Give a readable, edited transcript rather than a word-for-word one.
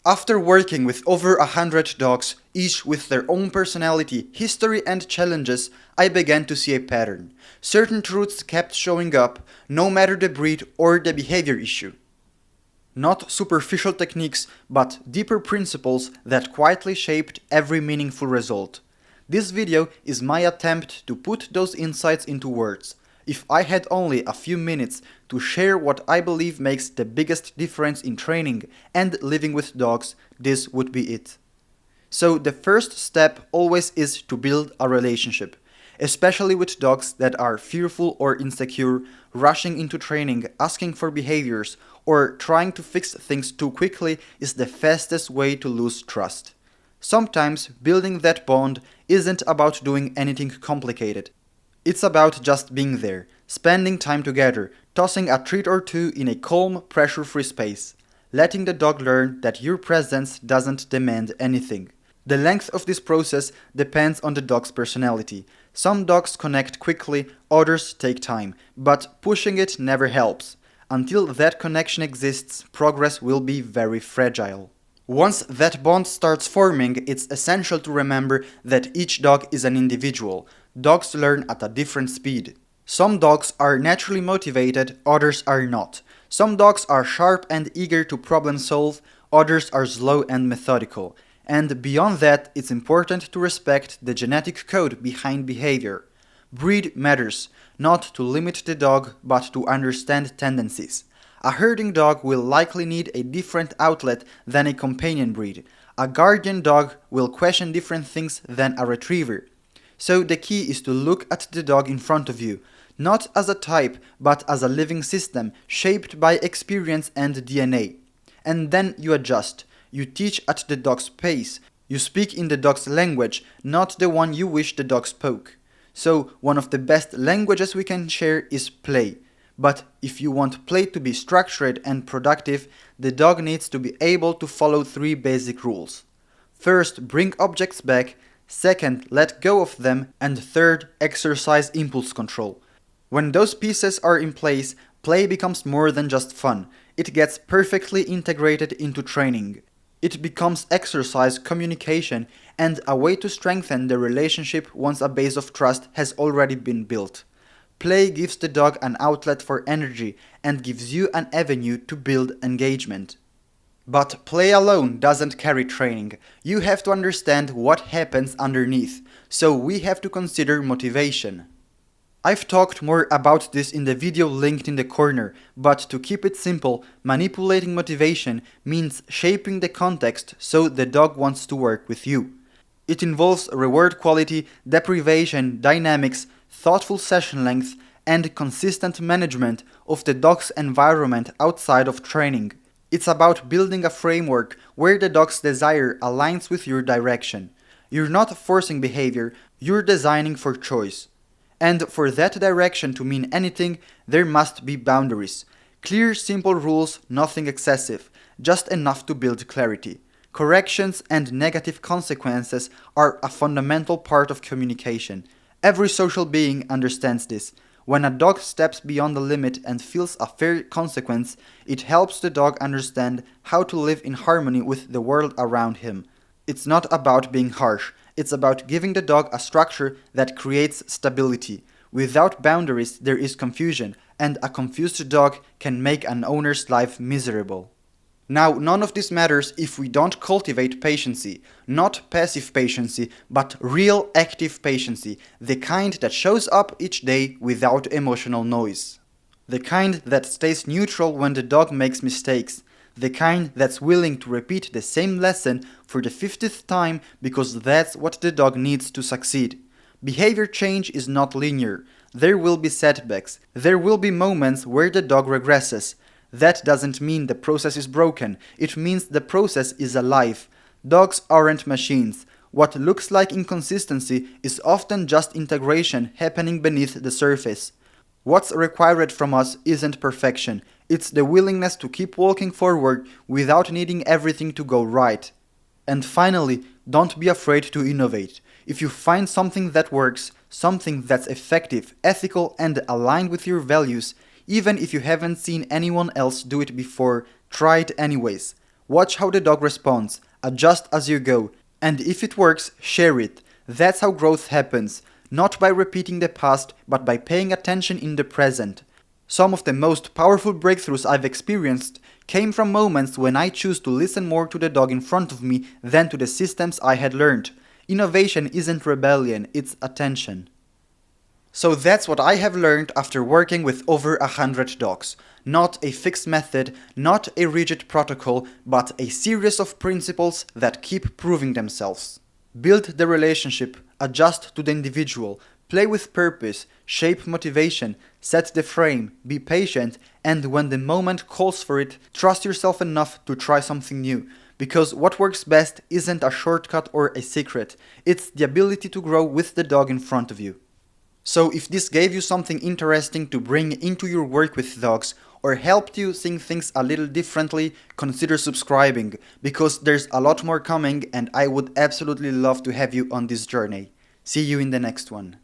After working with over 100 dogs, each with their own personality, history and challenges, I began to see a pattern. Certain truths kept showing up, no matter the breed or the behavior issue. Not superficial techniques, but deeper principles that quietly shaped every meaningful result. This video is my attempt to put those insights into words. If I had only a few minutes to share what I believe makes the biggest difference in training and living with dogs, this would be it. So the first step always is to build a relationship. Especially with dogs that are fearful or insecure, rushing into training, asking for behaviors, or trying to fix things too quickly is the fastest way to lose trust. Sometimes building that bond isn't about doing anything complicated. It's about just being there, spending time together, tossing a treat or two in a calm, pressure-free space, letting the dog learn that your presence doesn't demand anything. The length of this process depends on the dog's personality. Some dogs connect quickly, others take time, but pushing it never helps. Until that connection exists, progress will be very fragile. Once that bond starts forming, it's essential to remember that each dog is an individual. Dogs learn at a different speed. Some dogs are naturally motivated, others are not. Some dogs are sharp and eager to problem solve, others are slow and methodical. And beyond that, it's important to respect the genetic code behind behavior. Breed matters, not to limit the dog, but to understand tendencies. A herding dog will likely need a different outlet than a companion breed. A guardian dog will question different things than a retriever. So the key is to look at the dog in front of you, not as a type, but as a living system shaped by experience and DNA. And then you adjust. You teach at the dog's pace. You speak in the dog's language, not the one you wish the dog spoke. So one of the best languages we can share is play. But if you want play to be structured and productive, the dog needs to be able to follow 3 basic rules. First, bring objects back. Second, let go of them. And third, exercise impulse control. When those pieces are in place, play becomes more than just fun. It gets perfectly integrated into training. It becomes exercise, communication, and a way to strengthen the relationship once a base of trust has already been built. Play gives the dog an outlet for energy and gives you an avenue to build engagement. But play alone doesn't carry training. You have to understand what happens underneath, so we have to consider motivation. I've talked more about this in the video linked in the corner, but to keep it simple, manipulating motivation means shaping the context so the dog wants to work with you. It involves reward quality, deprivation, dynamics, thoughtful session length, and consistent management of the dog's environment outside of training. It's about building a framework where the dog's desire aligns with your direction. You're not forcing behavior, you're designing for choice. And for that direction to mean anything, there must be boundaries. Clear, simple rules, nothing excessive, just enough to build clarity. Corrections and negative consequences are a fundamental part of communication. Every social being understands this. When a dog steps beyond the limit and feels a fair consequence, it helps the dog understand how to live in harmony with the world around him. It's not about being harsh. It's about giving the dog a structure that creates stability. Without boundaries, there is confusion, and a confused dog can make an owner's life miserable. Now, none of this matters if we don't cultivate patience. Not passive patience, but real active patience, the kind that shows up each day without emotional noise. The kind that stays neutral when the dog makes mistakes. The kind that's willing to repeat the same lesson for the 50th time because that's what the dog needs to succeed. Behavior change is not linear. There will be setbacks. There will be moments where the dog regresses. That doesn't mean the process is broken. It means the process is alive. Dogs aren't machines. What looks like inconsistency is often just integration happening beneath the surface. What's required from us isn't perfection. It's the willingness to keep walking forward without needing everything to go right. And finally, don't be afraid to innovate. If you find something that works, something that's effective, ethical, and aligned with your values, even if you haven't seen anyone else do it before, try it anyways. Watch how the dog responds, adjust as you go, and if it works, share it. That's how growth happens, not by repeating the past, but by paying attention in the present. Some of the most powerful breakthroughs I've experienced came from moments when I choose to listen more to the dog in front of me than to the systems I had learned. Innovation isn't rebellion, it's attention. So that's what I have learned after working with over 100 dogs. Not a fixed method, not a rigid protocol, but a series of principles that keep proving themselves. Build the relationship, adjust to the individual, play with purpose, shape motivation, set the frame, be patient, and when the moment calls for it, trust yourself enough to try something new. Because what works best isn't a shortcut or a secret, it's the ability to grow with the dog in front of you. So if this gave you something interesting to bring into your work with dogs, or helped you think things a little differently, consider subscribing, because there's a lot more coming and I would absolutely love to have you on this journey. See you in the next one.